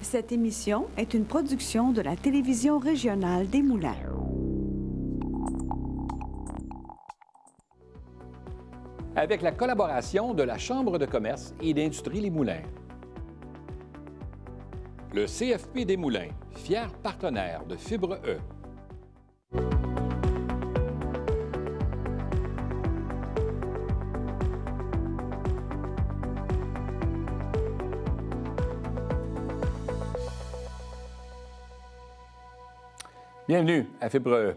Cette émission est une production de la télévision régionale des Moulins. Avec la collaboration de la Chambre de commerce et d'industrie Les Moulins. Le CFP des Moulins, fier partenaire de Fibre E. Bienvenue à Fibre E.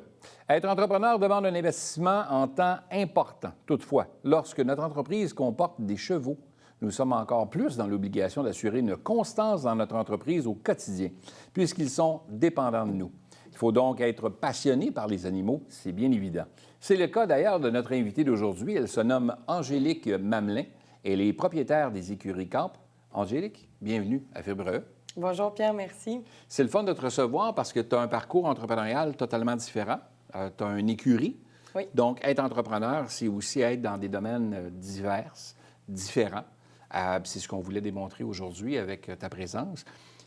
Être entrepreneur demande un investissement en temps important. Toutefois, lorsque notre entreprise comporte des chevaux, nous sommes encore plus dans l'obligation d'assurer une constance dans notre entreprise au quotidien, puisqu'ils sont dépendants de nous. Il faut donc être passionné par les animaux, c'est bien évident. C'est le cas d'ailleurs de notre invitée d'aujourd'hui. Elle se nomme Angélique Mamelin. Elle est propriétaire des écuries Camp. Angélique, bienvenue à Fibre E. Bonjour Pierre, merci. C'est le fun de te recevoir parce que tu as un parcours entrepreneurial totalement différent. Tu as une écurie. Oui. Donc, être entrepreneur, c'est aussi être dans des domaines divers, différents. C'est ce qu'on voulait démontrer aujourd'hui avec ta présence.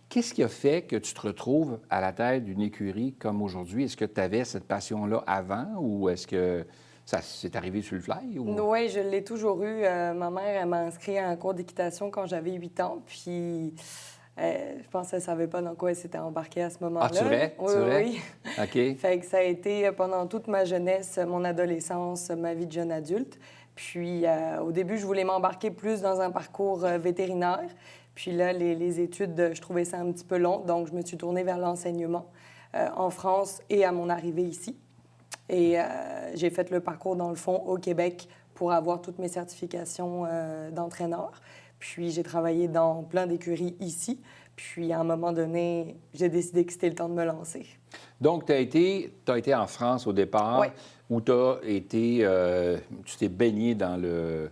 Qu'est-ce qui a fait que tu te retrouves à la tête d'une écurie comme aujourd'hui? Est-ce que tu avais cette passion-là avant ou est-ce que ça s'est arrivé sur le fly? Ou... Oui, je l'ai toujours eu. Ma mère, elle m'a inscrit à un cours d'équitation quand j'avais 8 ans. Puis, je pense qu'elle ne savait pas dans quoi elle s'était embarquée à ce moment-là. Ah, tu vrai? Oui, tu vrai? oui. OK. Fait que ça a été pendant toute ma jeunesse, mon adolescence, ma vie de jeune adulte. Puis, au début, je voulais m'embarquer plus dans un parcours vétérinaire. Puis là, les études, je trouvais ça un petit peu long. Donc, je me suis tournée vers l'enseignement en France et à mon arrivée ici. Et j'ai fait le parcours, dans le fond, au Québec pour avoir toutes mes certifications d'entraîneur. Puis, j'ai travaillé dans plein d'écuries ici. Puis, à un moment donné, j'ai décidé que c'était le temps de me lancer. Donc, tu as été en France au départ, Oui. où tu as été, tu t'es baigné dans le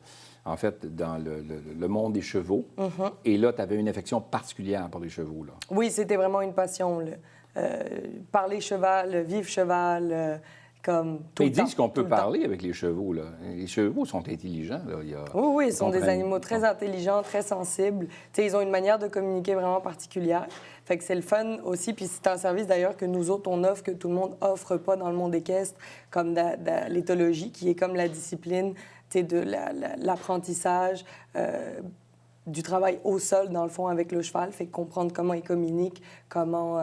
monde des chevaux. Mm-hmm. Et là, tu avais une affection particulière pour les chevaux, là. Oui, c'était vraiment une passion. Parler cheval, vivre cheval, comme tout Ils le temps. disent qu'on tout peut le temps. parler avec les chevaux, là. Les chevaux sont intelligents, là. Oui, ils sont des comprennent. animaux très intelligents, très sensibles. T'sais, ils ont une manière de communiquer vraiment particulière. Fait que c'est le fun aussi. Puis c'est un service d'ailleurs que nous autres, on offre, que tout le monde offre pas dans le monde équestre, comme l'éthologie, qui est comme la discipline de l'apprentissage, du travail au sol, dans le fond, avec le cheval. Fait comprendre comment il communique, comment...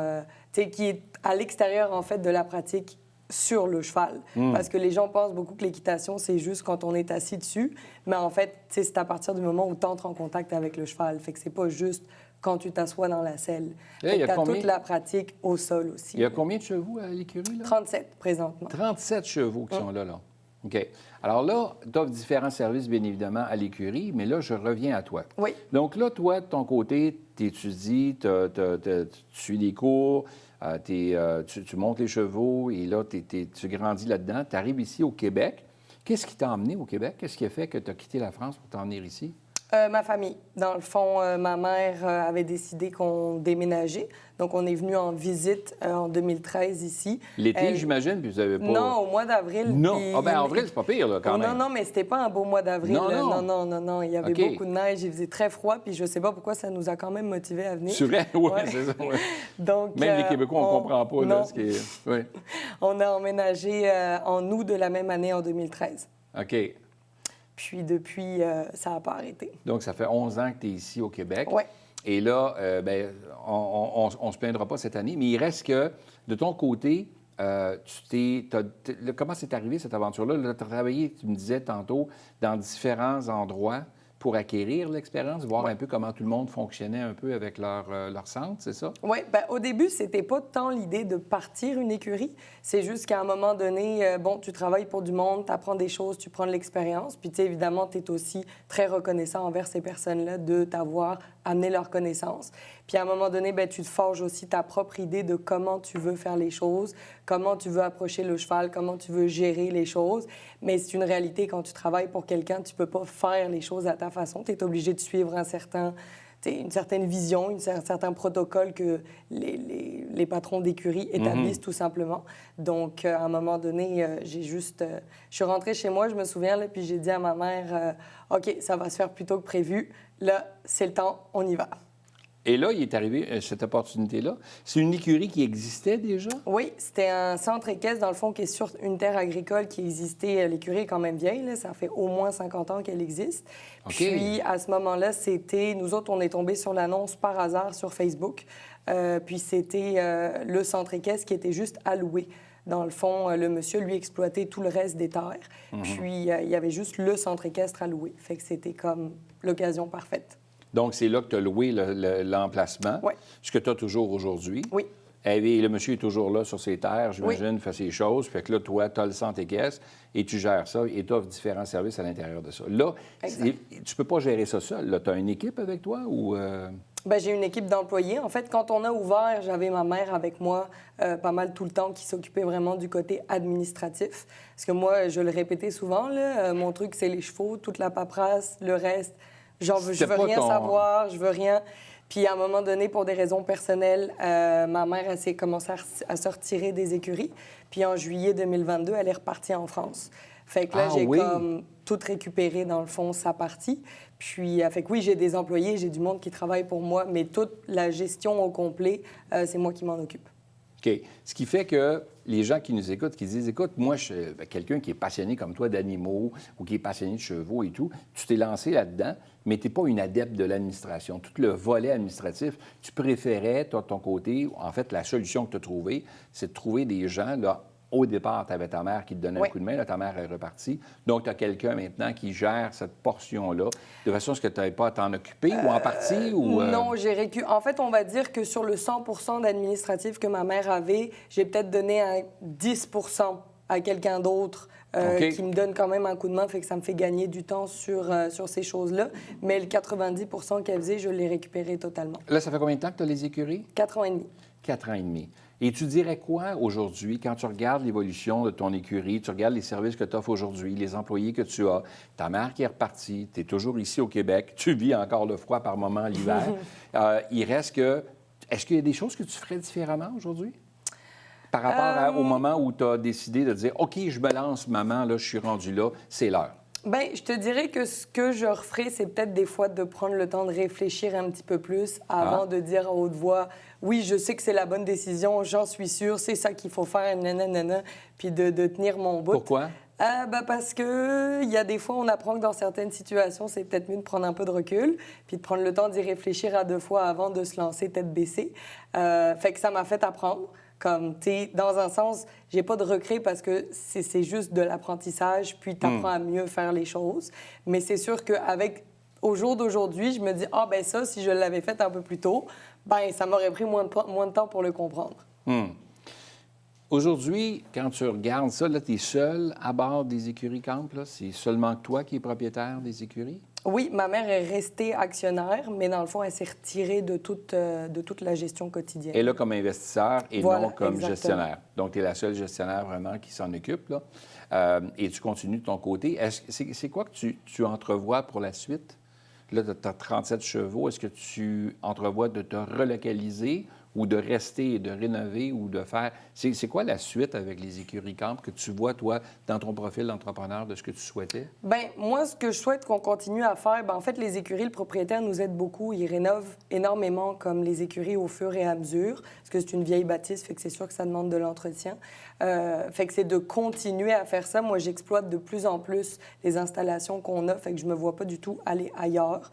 qui est à l'extérieur, en fait, de la pratique sur le cheval. Parce que les gens pensent beaucoup que l'équitation, c'est juste quand on est assis dessus. Mais en fait, c'est à partir du moment où tu entres en contact avec le cheval. Fait que c'est pas juste quand tu t'assois dans la selle. Hey, Tu as combien... toute la pratique au sol aussi. Il y a combien de chevaux à l'écurie, là? 37 présentement. 37 chevaux qui sont là. OK. Alors là, tu offres différents services, bien évidemment, à l'écurie, mais là, je reviens à toi. Oui. Donc là, toi, de ton côté, tu étudies, tu suis des cours, tu montes les chevaux et là, tu grandis là-dedans. Tu arrives ici au Québec. Qu'est-ce qui t'a emmené au Québec? Qu'est-ce qui a fait que tu as quitté la France pour t'en venir ici? Ma famille. Dans le fond, ma mère avait décidé qu'on déménageait. Donc, on est venu en visite en 2013 ici. L'été, j'imagine, puis vous avez pas... Non, au mois d'avril. Non. Puis... Ah ben avril, c'est pas pire, là, quand même. Non, mais c'était pas un beau mois d'avril. Non. Non. Il y avait OK. beaucoup de neige, il faisait très froid, puis je sais pas pourquoi ça nous a quand même motivés à venir. C'est vrai? Oui, Ouais. c'est ça. Ouais. Donc, Même les Québécois, on comprend pas, là, non. ce qui est... Oui. On a emménagé en août de la même année, en 2013. OK. Puis depuis, ça n'a pas arrêté. Donc, ça fait 11 ans que tu es ici au Québec. Oui. Et là, on ne se plaindra pas cette année, mais il reste que, de ton côté, comment c'est arrivé cette aventure-là? Tu as travaillé, tu me disais tantôt, dans différents endroits pour acquérir l'expérience, voir un peu comment tout le monde fonctionnait un peu avec leur centre, c'est ça? Oui, bien, au début, c'était pas tant l'idée de partir une écurie. C'est juste qu'à un moment donné, tu travailles pour du monde, tu apprends des choses, tu prends de l'expérience. Puis, tu sais, évidemment, tu es aussi très reconnaissant envers ces personnes-là de t'avoir amené leurs connaissances. Puis, à un moment donné, tu te forges aussi ta propre idée de comment tu veux faire les choses, comment tu veux approcher le cheval, comment tu veux gérer les choses. Mais c'est une réalité, quand tu travailles pour quelqu'un, tu peux pas faire les choses à ta façon. Tu es obligé de suivre une certaine vision, un certain protocole que les patrons d'écurie établissent tout simplement. Donc, à un moment donné, je suis rentrée chez moi, je me souviens, là, puis j'ai dit à ma mère, OK, ça va se faire plus tôt que prévu. Là, c'est le temps, on y va. Et là, il est arrivé cette opportunité-là. C'est une écurie qui existait déjà? Oui, c'était un centre équestre, dans le fond, qui est sur une terre agricole qui existait. L'écurie est quand même vieille, là, ça fait au moins 50 ans qu'elle existe. OK. Puis, à ce moment-là, nous autres, on est tombés sur l'annonce par hasard sur Facebook. Puis, c'était le centre équestre qui était juste à louer. Dans le fond, le monsieur, lui, exploitait tout le reste des terres. Puis, il y avait juste le centre équestre à louer. Fait que c'était comme l'occasion parfaite. Donc, c'est là que tu as loué l'emplacement, Oui. ce que tu as toujours aujourd'hui. Oui. Et le monsieur est toujours là sur ses terres, j'imagine, fait ses choses. Fait que là, toi, tu as le centre équestre et tu gères ça et tu offres différents services à l'intérieur de ça. Là, tu peux pas gérer ça seul. Tu as une équipe avec toi ou... Bien, j'ai une équipe d'employés. En fait, quand on a ouvert, j'avais ma mère avec moi pas mal tout le temps qui s'occupait vraiment du côté administratif. Parce que moi, je le répétais souvent, là, mon truc, c'est les chevaux, toute la paperasse, le reste. Je veux rien savoir, je veux rien. Puis à un moment donné, pour des raisons personnelles, ma mère elle s'est commencé à se retirer des écuries. Puis en juillet 2022, elle est repartie en France. Fait que là, j'ai comme tout récupéré, dans le fond, sa partie. Puis, fait que oui, j'ai des employés, j'ai du monde qui travaille pour moi, mais toute la gestion au complet, c'est moi qui m'en occupe. OK. Ce qui fait que les gens qui nous écoutent, qui disent, écoute, moi, je suis quelqu'un qui est passionné comme toi d'animaux ou qui est passionné de chevaux et tout, tu t'es lancé là-dedans, mais tu n'es pas une adepte de l'administration. Tout le volet administratif, tu préférais, toi, de ton côté, en fait, la solution que tu as trouvée, c'est de trouver des gens, là, au départ, tu avais ta mère qui te donnait un coup de main, là, ta mère est repartie. Donc, tu as quelqu'un maintenant qui gère cette portion-là, de façon à ce que tu n'avais pas à t'en occuper ou en partie? Ou, Non, En fait, on va dire que sur le 100 d'administratif que ma mère avait, j'ai peut-être donné un 10 à quelqu'un d'autre qui me donne quand même un coup de main, fait que ça me fait gagner du temps sur ces choses-là. Mais le 90 qu'elle faisait, je l'ai récupéré totalement. Là, ça fait combien de temps que tu as les écuries? 4 ans et demi. 4 ans et demi. Et tu dirais quoi aujourd'hui, quand tu regardes l'évolution de ton écurie, tu regardes les services que tu offres aujourd'hui, les employés que tu as, ta mère qui est repartie, tu es toujours ici au Québec, tu vis encore le froid par moment l'hiver. Il reste que... Est-ce qu'il y a des choses que tu ferais différemment aujourd'hui? Par rapport au moment où tu as décidé de dire, OK, je me lance, maman, là, je suis rendu là, c'est l'heure. Bien, je te dirais que ce que je referais, c'est peut-être des fois de prendre le temps de réfléchir un petit peu plus avant de dire à haute voix, oui, je sais que c'est la bonne décision, j'en suis sûre, c'est ça qu'il faut faire, nanana, puis de tenir mon bout. Pourquoi? Parce que il y a des fois, on apprend que dans certaines situations, c'est peut-être mieux de prendre un peu de recul, puis de prendre le temps d'y réfléchir à 2 fois avant de se lancer tête baissée. Fait que ça m'a fait apprendre. Comme, tu sais, dans un sens, j'ai pas de regret parce que c'est juste de l'apprentissage, puis tu apprends à mieux faire les choses. Mais c'est sûr qu'au jour d'aujourd'hui, je me dis, ben ça, si je l'avais fait un peu plus tôt, ben ça m'aurait pris moins de temps pour le comprendre. Aujourd'hui, quand tu regardes ça, là, tu es seul à bord des écuries Camp, là? C'est seulement toi qui es propriétaire des écuries? Oui, ma mère est restée actionnaire, mais dans le fond, elle s'est retirée de toute la gestion quotidienne. Et là, comme investisseur et Voilà, non comme exactement. gestionnaire. Donc, tu es la seule gestionnaire vraiment qui s'en occupe, là. Et tu continues de ton côté. C'est quoi que tu entrevois pour la suite? Là, tu as 37 chevaux. Est-ce que tu entrevois de te relocaliser ou de rester et de rénover ou de faire... C'est quoi la suite avec les écuries Camp que tu vois, toi, dans ton profil d'entrepreneur, de ce que tu souhaitais? Bien, moi, ce que je souhaite qu'on continue à faire, en fait, les écuries, le propriétaire nous aide beaucoup. Il rénove énormément comme les écuries au fur et à mesure, parce que c'est une vieille bâtisse, fait que c'est sûr que ça demande de l'entretien. Fait que c'est de continuer à faire ça. Moi, j'exploite de plus en plus les installations qu'on a, fait que je me vois pas du tout aller ailleurs.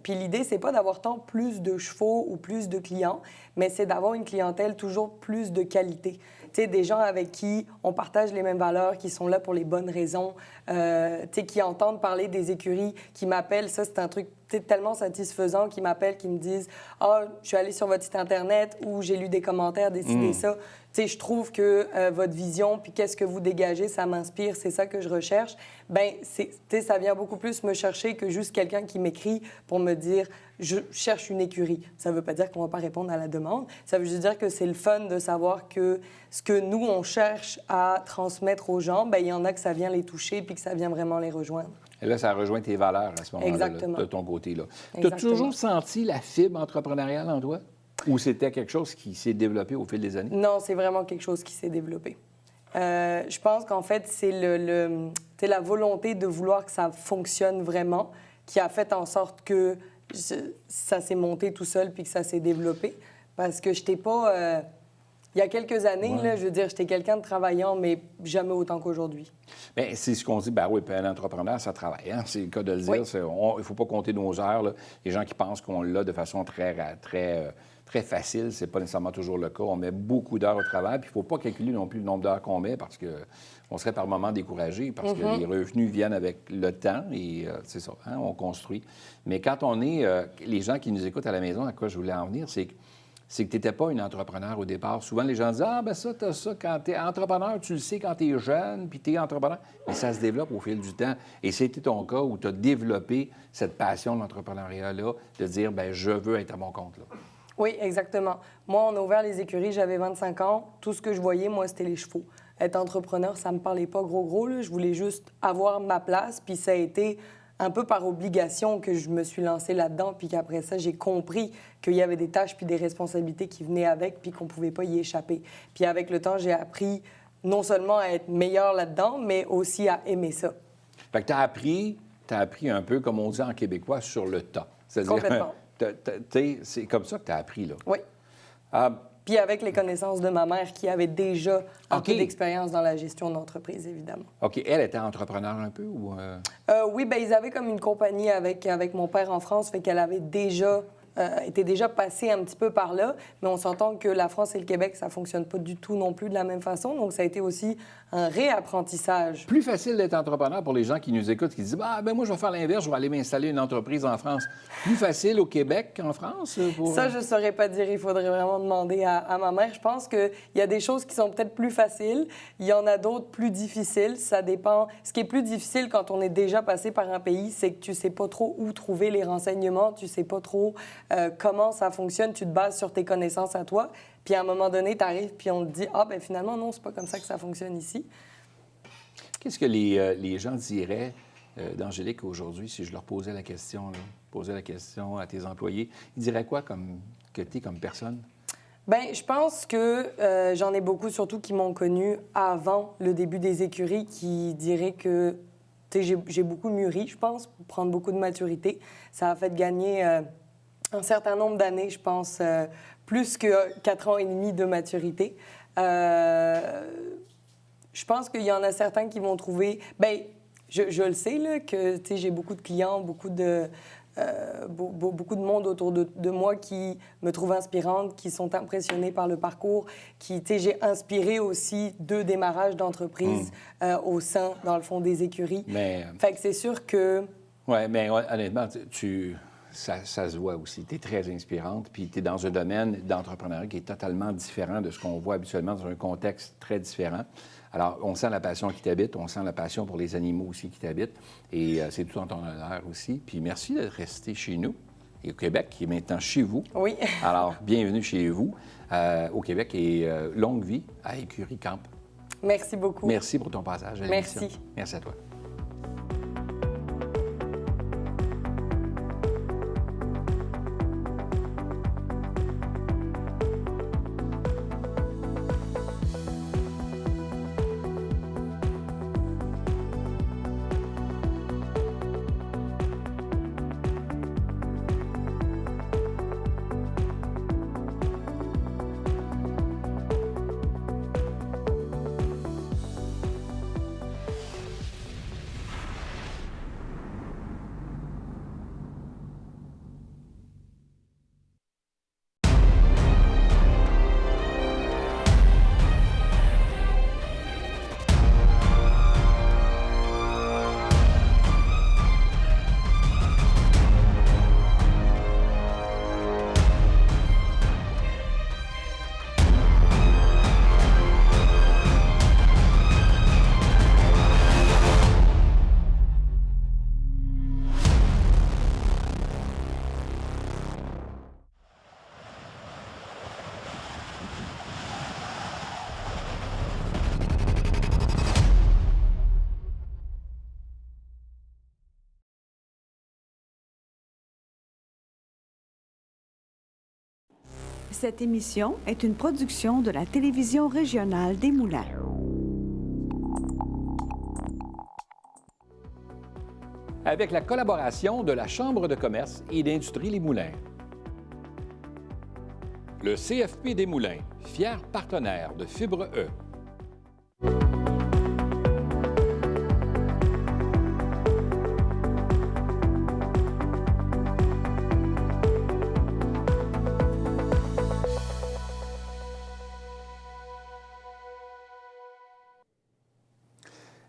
Puis l'idée, c'est pas d'avoir tant plus de chevaux ou plus de clients, mais c'est d'avoir une clientèle toujours plus de qualité. Tu sais, des gens avec qui on partage les mêmes valeurs, qui sont là pour les bonnes raisons, tu sais, qui entendent parler des écuries, qui m'appellent. Ça, c'est un truc tellement satisfaisant, qui m'appellent, qui me disent « Ah, je suis allé sur votre site Internet ou j'ai lu des commentaires, décidez ça. » Tu sais, je trouve que votre vision, puis qu'est-ce que vous dégagez, ça m'inspire, c'est ça que je recherche. Bien, tu sais, ça vient beaucoup plus me chercher que juste quelqu'un qui m'écrit pour me dire « Je cherche une écurie ». Ça ne veut pas dire qu'on ne va pas répondre à la demande. Ça veut juste dire que c'est le fun de savoir que ce que nous, on cherche à transmettre aux gens, bien, il y en a que ça vient les toucher puis que ça vient vraiment les rejoindre. Et là, ça rejoint tes valeurs à ce moment-là, là, de ton côté. Tu as toujours senti la fibre entrepreneuriale en toi? Ou c'était quelque chose qui s'est développé au fil des années? Non, c'est vraiment quelque chose qui s'est développé. Je pense qu'en fait, c'est la volonté de vouloir que ça fonctionne vraiment qui a fait en sorte que ça s'est monté tout seul puis que ça s'est développé. Parce que je n'étais pas... il y a quelques années, là, je veux dire, j'étais quelqu'un de travaillant, mais jamais autant qu'aujourd'hui. Bien, c'est ce qu'on dit, ben oui, puis un entrepreneur, ça travaille. Hein? C'est le cas de le dire. Oui. Il ne faut pas compter nos heures. Là. Les gens qui pensent qu'on l'a de façon très facile, c'est pas nécessairement toujours le cas. On met beaucoup d'heures au travail, puis il ne faut pas calculer non plus le nombre d'heures qu'on met parce qu'on serait par moments découragé parce que les revenus viennent avec le temps et c'est ça, hein? On construit. Mais quand on est... les gens qui nous écoutent à la maison, à quoi je voulais en venir, c'est que tu n'étais pas une entrepreneur au départ. Souvent, les gens disent « Ah, ben ça, t'as ça. Quand tu es entrepreneur, tu le sais quand tu es jeune, puis tu es entrepreneur. » Mais ça se développe au fil du temps. Et c'était ton cas où tu as développé cette passion de l'entrepreneuriat-là, de dire « Bien, je veux être à mon compte. » là. Oui, exactement. Moi, on a ouvert les écuries, j'avais 25 ans. Tout ce que je voyais, moi, c'était les chevaux. Être entrepreneur, ça ne me parlait pas gros, là. Je voulais juste avoir ma place, puis ça a été un peu par obligation que je me suis lancée là-dedans, puis qu'après ça, j'ai compris qu'il y avait des tâches puis des responsabilités qui venaient avec, puis qu'on ne pouvait pas y échapper. Puis avec le temps, j'ai appris non seulement à être meilleure là-dedans, mais aussi à aimer ça. Fait que tu as appris un peu, comme on dit en québécois, sur le tas. Complètement. C'est comme ça que tu as appris, là. Oui. Puis avec les connaissances de ma mère qui avait déjà un peu d'expérience dans la gestion d'entreprise, évidemment. OK. Elle était entrepreneur un peu ou... Oui, bien, ils avaient comme une compagnie avec mon père en France, fait qu'elle avait était déjà passée un petit peu par là, mais on s'entend que la France et le Québec, ça fonctionne pas du tout non plus de la même façon, donc ça a été aussi un réapprentissage. Plus facile d'être entrepreneur pour les gens qui nous écoutent, qui disent « Ah, ben moi, je vais faire l'inverse, je vais aller m'installer une entreprise en France. » Plus facile au Québec qu'en France? Ça, je ne saurais pas dire. Il faudrait vraiment demander à ma mère. Je pense qu'il y a des choses qui sont peut-être plus faciles. Il y en a d'autres plus difficiles. Ça dépend. Ce qui est plus difficile quand on est déjà passé par un pays, c'est que tu ne sais pas trop où trouver les renseignements. Tu ne sais pas trop comment ça fonctionne. Tu te bases sur tes connaissances à toi. Puis à un moment donné, tu arrives puis on te dit « Ah, ben finalement, non, c'est pas comme ça que ça fonctionne ici. » Qu'est-ce que les gens diraient d'Angélique aujourd'hui si je leur posais la question, à tes employés? Ils diraient quoi que tu es comme personne? Bien, je pense que j'en ai beaucoup, surtout qui m'ont connue avant le début des écuries, qui diraient que j'ai beaucoup mûri, je pense, pour prendre beaucoup de maturité. Ça a fait gagner un certain nombre d'années, je pense, plus que 4 ans et demi de maturité. Je pense qu'il y en a certains qui vont trouver... Bien, je le sais, là, que j'ai beaucoup de clients, beaucoup de monde autour de moi qui me trouvent inspirante, qui sont impressionnés par le parcours, j'ai inspiré aussi 2 démarrages d'entreprise au sein, dans le fond, des écuries. Mais... Fait que c'est sûr que... Oui, mais honnêtement, ça se voit aussi. Tu es très inspirante, puis tu es dans un domaine d'entrepreneuriat qui est totalement différent de ce qu'on voit habituellement dans un contexte très différent. Alors, on sent la passion qui t'habite, on sent la passion pour les animaux aussi qui t'habitent, et c'est tout en ton honneur aussi. Puis merci d'être resté chez nous, et au Québec, qui est maintenant chez vous. Oui. Alors, bienvenue chez vous, au Québec, et longue vie à Écurie Camp. Merci beaucoup. Merci pour ton passage à l'émission. Merci. Merci à toi. Cette émission est une production de la télévision régionale des Moulins. avec la collaboration de la Chambre de commerce et d'industrie Les Moulins. Le CFP des Moulins, fier partenaire de Fibre E.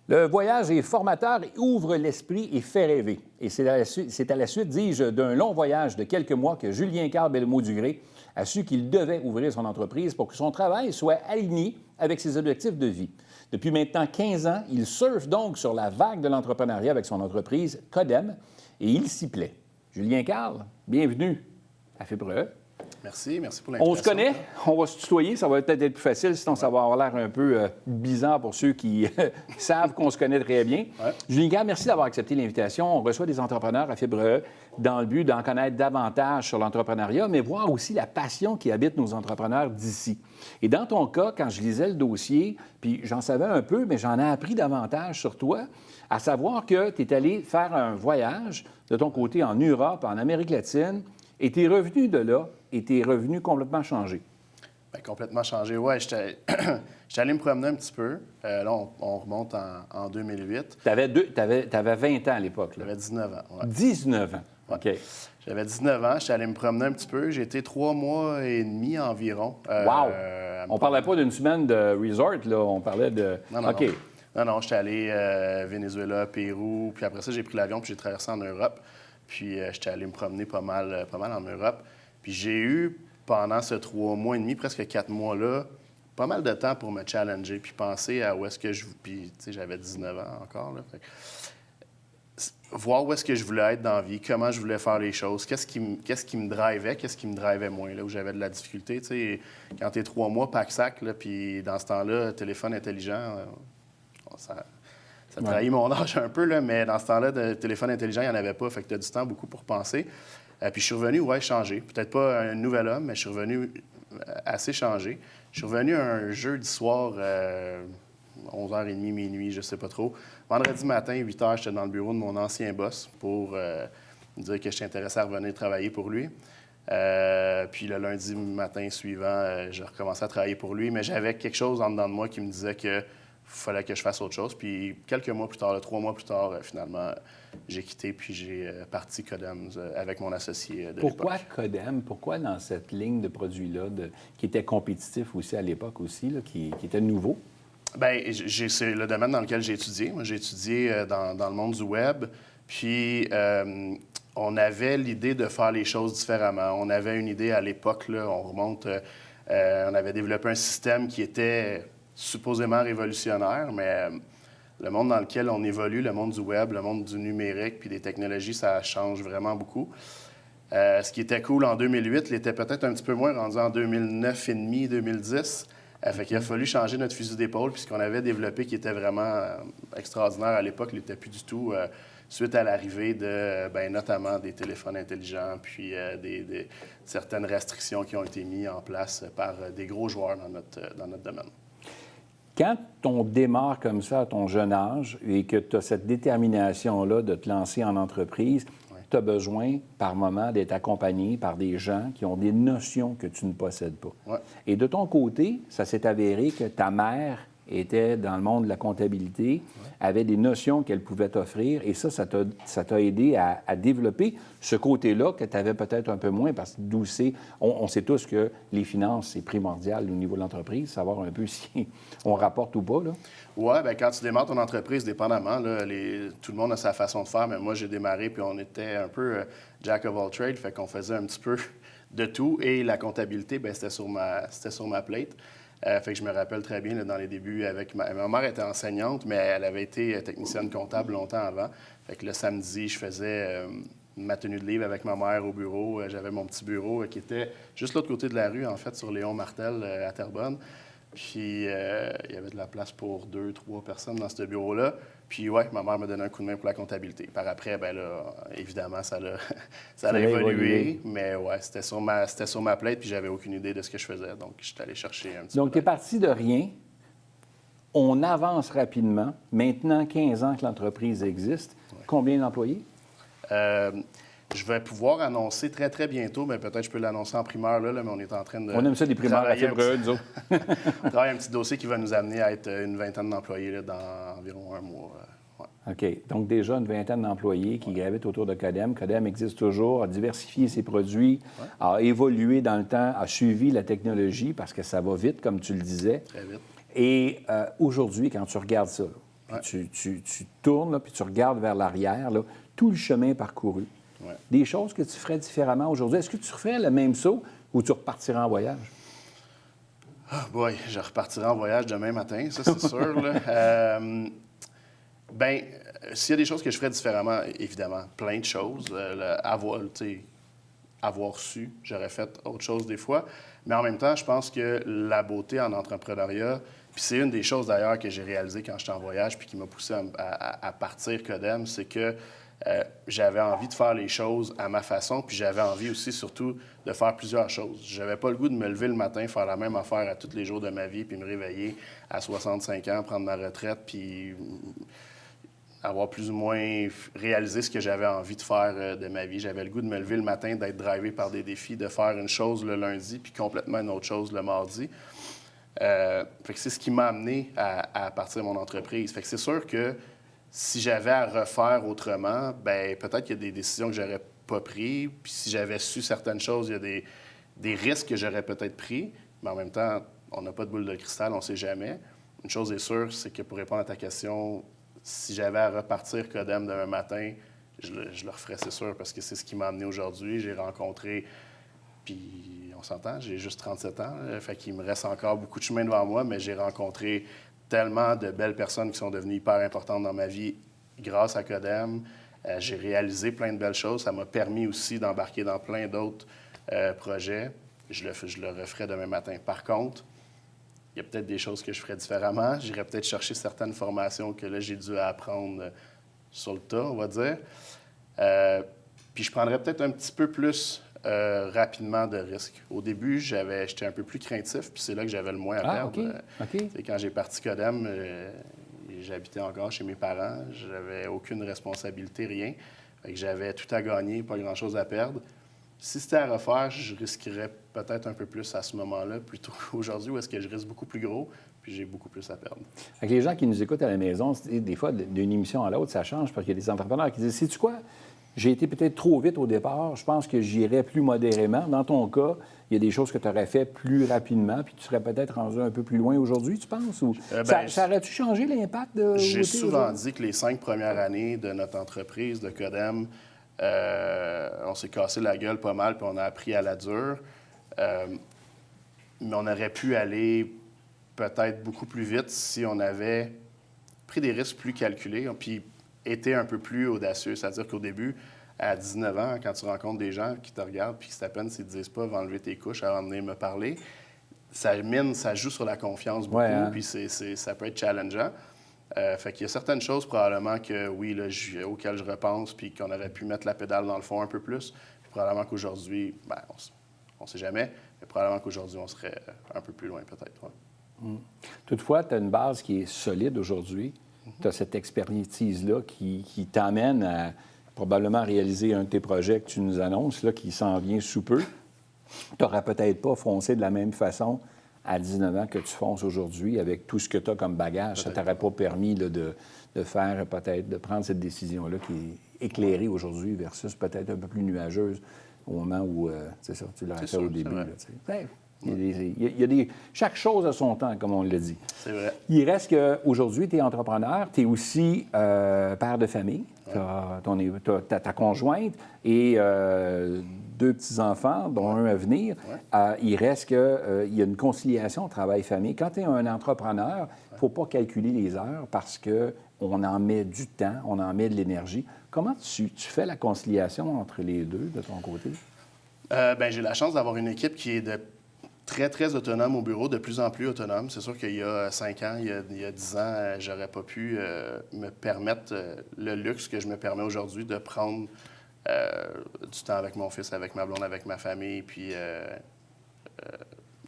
Le voyage est formateur, ouvre l'esprit et fait rêver. Et c'est à la suite, dis-je, d'un long voyage de quelques mois que Julien Carl Bellemont-Dugré a su qu'il devait ouvrir son entreprise pour que son travail soit aligné avec ses objectifs de vie. Depuis maintenant 15 ans, il surfe donc sur la vague de l'entrepreneuriat avec son entreprise Codem et il s'y plaît. Julien Carl, bienvenue à Fibre E. Merci pour l'invitation. On se connaît, on va se tutoyer, ça va peut-être être plus facile, sinon ça va avoir l'air un peu bizarre pour ceux qui savent qu'on se connaît très bien. Ouais. Julien Carl, merci d'avoir accepté l'invitation. On reçoit des entrepreneurs à Fibre E dans le but d'en connaître davantage sur l'entrepreneuriat, mais voir aussi la passion qui habite nos entrepreneurs d'ici. Et dans ton cas, quand je lisais le dossier, puis j'en savais un peu, mais j'en ai appris davantage sur toi, à savoir que tu es allé faire un voyage de ton côté en Europe, en Amérique latine, et tes revenus de là, et tes revenus complètement changés. Bien, complètement changé. Oui, j'étais allé me promener un petit peu. Là, on remonte en 2008. Tu avais 20 ans à l'époque. J'avais 19 ans. Ouais. 19 ans. OK. J'avais 19 ans. J'étais allé me promener un petit peu. J'ai été 3 mois et demi environ. Wow! On parlait pas d'une semaine de resort, là. On parlait de... Non. OK. Non, j'étais allé Venezuela, Pérou. Puis après ça, j'ai pris l'avion puis j'ai traversé en Europe. Puis j'étais allé me promener pas mal en Europe. Puis j'ai eu, pendant ces 3 mois et demi, presque 4 mois-là, pas mal de temps pour me challenger, puis penser à où est-ce que je... Puis, tu sais, j'avais 19 ans encore, là. Fait que, voir où est-ce que je voulais être dans la vie, comment je voulais faire les choses, qu'est-ce qui me drivait, qu'est-ce qui me drivait moins, là, où j'avais de la difficulté. Tu sais, quand t'es 3 mois pack-sac, là, puis dans ce temps-là, téléphone intelligent, ça trahit mon âge un peu, là, mais dans ce temps-là, de téléphone intelligent, il n'y en avait pas, fait que t'as du temps beaucoup pour penser. Puis je suis revenu, changé. Peut-être pas un nouvel homme, mais je suis revenu assez changé. Je suis revenu un jeudi soir, 11h30, minuit, je sais pas trop. Vendredi matin, 8h, j'étais dans le bureau de mon ancien boss pour me dire que j'étais intéressé à revenir travailler pour lui. Puis le lundi matin suivant, je recommençais à travailler pour lui, mais j'avais quelque chose en dedans de moi qui me disait que fallait que je fasse autre chose. Puis quelques mois plus tard, 3 mois plus tard, finalement, j'ai quitté puis j'ai parti Codem avec mon associé de l'époque. Pourquoi Codem? Pourquoi dans cette ligne de produits-là, qui était compétitif aussi à l'époque aussi, là, qui était nouveau? Bien, c'est le domaine dans lequel j'ai étudié. Moi, j'ai étudié dans le monde du web. Puis on avait l'idée de faire les choses différemment. On avait une idée à l'époque, là, on remonte, on avait développé un système qui était supposément révolutionnaire, mais le monde dans lequel on évolue, le monde du web, le monde du numérique puis des technologies, ça change vraiment beaucoup. Ce qui était cool en 2008, il était peut-être un petit peu moins rendu en 2009 et demi, 2010. Fait qu'il a fallu changer notre fusil d'épaule, puis ce qu'on avait développé qui était vraiment extraordinaire à l'époque, il n'était plus du tout suite à l'arrivée de, notamment des téléphones intelligents, puis certaines restrictions qui ont été mises en place par des gros joueurs dans notre domaine. Quand on démarre comme ça à ton jeune âge et que tu as cette détermination-là de te lancer en entreprise, tu as besoin, par moment, d'être accompagné par des gens qui ont des notions que tu ne possèdes pas. Ouais. Et de ton côté, ça s'est avéré que ta mère était dans le monde de la comptabilité, avait des notions qu'elle pouvait t'offrir, et ça t'a aidé à développer ce côté-là que tu avais peut-être un peu moins, parce que d'où c'est... On sait tous que les finances, c'est primordial au niveau de l'entreprise, savoir un peu si on rapporte ou pas, là. Oui, bien, quand tu démarres ton entreprise, dépendamment, là, tout le monde a sa façon de faire, mais moi, j'ai démarré, puis on était un peu jack of all trades, fait qu'on faisait un petit peu de tout, et la comptabilité, bien, c'était sur ma plate. Fait que je me rappelle très bien, là, dans les débuts, ma mère était enseignante, mais elle avait été technicienne comptable longtemps avant. Fait que le samedi, je faisais ma tenue de livre avec ma mère au bureau. J'avais mon petit bureau qui était juste l'autre côté de la rue, en fait, sur Léon Martel, à Terrebonne. Puis, il y avait de la place pour 2, 3 personnes dans ce bureau-là. Puis, ouais, ma mère me donnait un coup de main pour la comptabilité. Par après, bien là, évidemment, ça a évolué. Mais ouais, c'était sur ma plate, puis j'avais aucune idée de ce que je faisais. Donc, je suis allé chercher un petit peu. Donc, tu es parti de rien. On avance rapidement. Maintenant, 15 ans que l'entreprise existe. Combien d'employés? Je vais pouvoir annoncer très, très bientôt, mais peut-être je peux l'annoncer en primeur, là, mais on est en train de... On aime ça des primeurs à travailler Fébreux, nous autres. On travaille un petit dossier qui va nous amener à être une vingtaine d'employés là, dans environ un mois. Ouais. OK. Donc, déjà une vingtaine d'employés qui gravitent autour de Codem. Codem existe toujours, a diversifié ses produits, a évolué dans le temps, a suivi la technologie parce que ça va vite, comme tu le disais. Très vite. Et aujourd'hui, quand tu regardes ça, là, puis tu tournes, là, puis tu regardes vers l'arrière, là, tout le chemin parcouru, des choses que tu ferais différemment aujourd'hui. Est-ce que tu ferais le même saut ou tu repartirais en voyage? Ah, boy, je repartirai en voyage demain matin, ça, c'est sûr. Là. Bien, s'il y a des choses que je ferais différemment, évidemment, plein de choses. Avoir su, j'aurais fait autre chose des fois. Mais en même temps, je pense que la beauté en entrepreneuriat, puis c'est une des choses d'ailleurs que j'ai réalisées quand j'étais en voyage puis qui m'a poussé à partir Codem, c'est que j'avais envie de faire les choses à ma façon, puis j'avais envie aussi, surtout, de faire plusieurs choses. J'avais pas le goût de me lever le matin, faire la même affaire à tous les jours de ma vie, puis me réveiller à 65 ans, prendre ma retraite, puis avoir plus ou moins réalisé ce que j'avais envie de faire de ma vie. J'avais le goût de me lever le matin, d'être drivé par des défis, de faire une chose le lundi, puis complètement une autre chose le mardi. Fait que c'est ce qui m'a amené à partir de mon entreprise. Fait que c'est sûr que si j'avais à refaire autrement, bien, peut-être qu'il y a des décisions que j'aurais pas prises. Puis si j'avais su certaines choses, il y a des risques que j'aurais peut-être pris. Mais en même temps, on n'a pas de boule de cristal, on ne sait jamais. Une chose est sûre, c'est que pour répondre à ta question, si j'avais à repartir Codem demain matin, je le referais, c'est sûr, parce que c'est ce qui m'a amené aujourd'hui. J'ai rencontré, puis on s'entend, j'ai juste 37 ans, là, fait qu'il me reste encore beaucoup de chemin devant moi, mais j'ai rencontré tellement de belles personnes qui sont devenues hyper importantes dans ma vie grâce à Codem. J'ai réalisé plein de belles choses. Ça m'a permis aussi d'embarquer dans plein d'autres projets. Je le referai demain matin. Par contre, il y a peut-être des choses que je ferais différemment. J'irais peut-être chercher certaines formations que là, j'ai dû apprendre sur le tas, on va dire. Puis je prendrais peut-être un petit peu plus rapidement de risques. Au début, j'étais un peu plus craintif, puis c'est là que j'avais le moins à perdre. Quand j'ai parti Codem, j'habitais encore chez mes parents. J'avais aucune responsabilité, rien. Fait que j'avais tout à gagner, pas grand-chose à perdre. Si c'était à refaire, je risquerais peut-être un peu plus à ce moment-là, plutôt qu'aujourd'hui, où est-ce que je risque beaucoup plus gros, puis j'ai beaucoup plus à perdre. Avec les gens qui nous écoutent à la maison, des fois, d'une émission à l'autre, ça change, parce qu'il y a des entrepreneurs qui disent, sais-tu quoi? J'ai été peut-être trop vite au départ. Je pense que j'irais plus modérément. Dans ton cas, il y a des choses que tu aurais fait plus rapidement, puis tu serais peut-être rendu un peu plus loin aujourd'hui, tu penses? Ou ça aurait-tu changé l'impact de... J'ai souvent dit que les 5 premières années de notre entreprise, de Codem, on s'est cassé la gueule pas mal, puis on a appris à la dure. Mais on aurait pu aller peut-être beaucoup plus vite si on avait pris des risques plus calculés, puis été un peu plus audacieux. C'est-à-dire qu'au début, à 19 ans, quand tu rencontres des gens qui te regardent puis qui à peine s'ils te disent pas « va enlever tes couches avant de venir me parler », ça joue sur la confiance beaucoup, puis ça peut être challengeant. Fait qu'il y a certaines choses probablement que, oui, là, auxquelles je repense puis qu'on aurait pu mettre la pédale dans le fond un peu plus. Puis probablement qu'aujourd'hui, bien, on ne sait jamais, mais probablement qu'aujourd'hui, on serait un peu plus loin peut-être. Ouais. Toutefois, tu as une base qui est solide aujourd'hui. Tu as cette expertise-là qui t'amène à probablement réaliser un de tes projets que tu nous annonces, là, qui s'en vient sous peu. Tu n'auras peut-être pas foncé de la même façon à 19 ans que tu fonces aujourd'hui avec tout ce que tu as comme bagage. Ça ne t'aurait pas permis là, de faire peut-être, de prendre cette décision-là qui est éclairée aujourd'hui versus peut-être un peu plus nuageuse au moment où, c'est ça, tu l'aurais fait au début. Chaque chose a son temps, comme on l'a dit. C'est vrai. Il reste qu'aujourd'hui, tu es entrepreneur, tu es aussi père de famille, tu as ta conjointe et 2 petits-enfants, dont un à venir. Il reste qu'il y a une conciliation travail-famille. Quand tu es un entrepreneur, il ne faut pas calculer les heures parce qu'on en met du temps, on en met de l'énergie. Comment tu fais la conciliation entre les deux de ton côté? Bien, j'ai la chance d'avoir une équipe qui est très, très autonome au bureau, de plus en plus autonome. C'est sûr qu'il y a 5 ans, il y a 10 ans, j'aurais pas pu me permettre le luxe que je me permets aujourd'hui de prendre du temps avec mon fils, avec ma blonde, avec ma famille, puis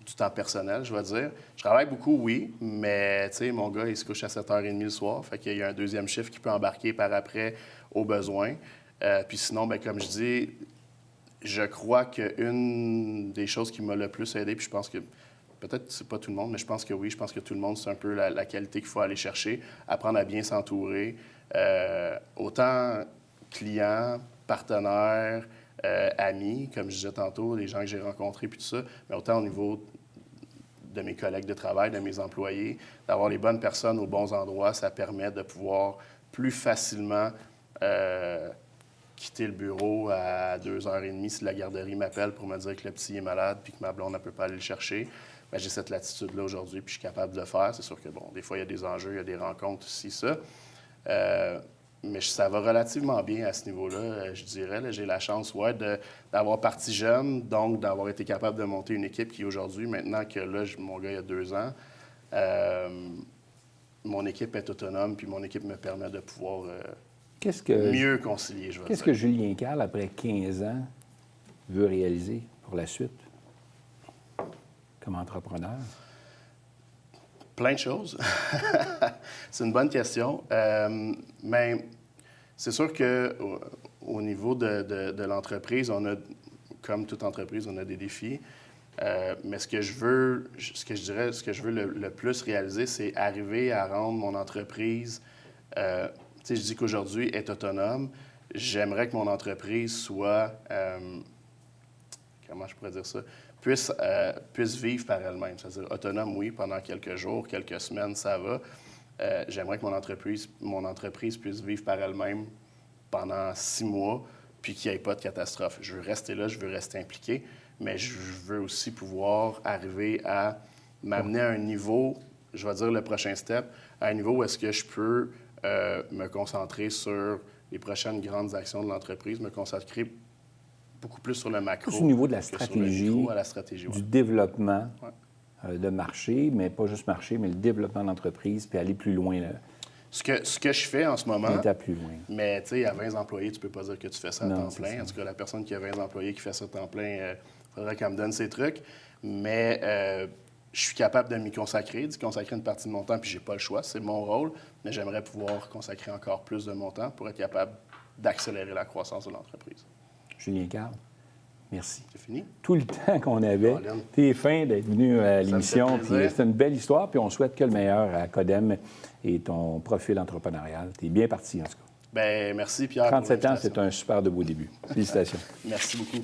du temps personnel, je vais dire. Je travaille beaucoup, oui, mais tu sais, mon gars, il se couche à 7h30 le soir. Fait qu'il y a un deuxième chiffre qui peut embarquer par après au besoin. Puis sinon, bien, comme je dis, je crois qu'une des choses qui m'a le plus aidé, puis je pense que peut-être que c'est pas tout le monde, mais je pense que oui, je pense que tout le monde, c'est un peu la qualité qu'il faut aller chercher, apprendre à bien s'entourer. Autant clients, partenaires, amis, comme je disais tantôt, les gens que j'ai rencontrés, puis tout ça, mais autant au niveau de mes collègues de travail, de mes employés, d'avoir les bonnes personnes aux bons endroits, ça permet de pouvoir plus facilement quitter le bureau à 2h30 si la garderie m'appelle pour me dire que le petit est malade puis que ma blonde ne peut pas aller le chercher. Bien, j'ai cette latitude-là aujourd'hui puis je suis capable de le faire. C'est sûr que, bon, des fois, il y a des enjeux, il y a des rencontres, ci, ça. Mais ça va relativement bien à ce niveau-là, je dirais. Là, j'ai la chance, ouais, d'avoir parti jeune, donc d'avoir été capable de monter une équipe qui, aujourd'hui, maintenant que là, mon gars, il y a 2 ans, mon équipe est autonome, puis mon équipe me permet de pouvoir mieux concilier, je veux dire. Qu'est-ce que Julien Carle, après 15 ans, veut réaliser pour la suite comme entrepreneur? Plein de choses. C'est une bonne question. Mais c'est sûr qu'au niveau de l'entreprise, on a, comme toute entreprise, on a des défis. Mais ce que je veux le plus réaliser, c'est arriver à rendre mon entreprise... tu sais, je dis qu'aujourd'hui, est autonome. J'aimerais que mon entreprise soit... comment je pourrais dire ça? Puisse vivre par elle-même. C'est-à-dire autonome, oui, pendant quelques jours, quelques semaines, ça va. J'aimerais que mon entreprise puisse vivre par elle-même pendant 6 mois, puis qu'il n'y ait pas de catastrophe. Je veux rester là, je veux rester impliqué, mais je veux aussi pouvoir arriver à m'amener à un niveau, je vais dire le prochain step, à un niveau où est-ce que je peux me concentrer sur les prochaines grandes actions de l'entreprise, me consacrer beaucoup plus sur le macro. Plus au niveau de la que sur stratégie, le micro, à la stratégie, du développement ouais. de marché, mais pas juste marché, mais le développement de l'entreprise, puis aller plus loin. Là. Ce que je fais en ce moment, Une étape plus loin. mais tu sais, à 20 employés, tu peux pas dire que tu fais ça à Non, temps c'est plein. ça. En tout cas, la personne qui a 20 employés qui fait ça à temps plein, il faudrait qu'elle me donne ses trucs. Mais je suis capable de m'y consacrer, d'y consacrer une partie de mon temps, puis j'ai pas le choix, c'est mon rôle, mais j'aimerais pouvoir consacrer encore plus de mon temps pour être capable d'accélérer la croissance de l'entreprise. Julien Carle, merci. C'est fini? Tout le temps qu'on avait, Colin. t'es fin d'être venu à l'émission. me fait plaisir. Puis c'est une belle histoire, puis on souhaite que le meilleur à Codem et ton profil entrepreneurial. T'es bien parti, en tout cas. Bien, merci, Pierre. 37 pour ans, l'invitation. c'est un super de beau début. Félicitations. Merci beaucoup.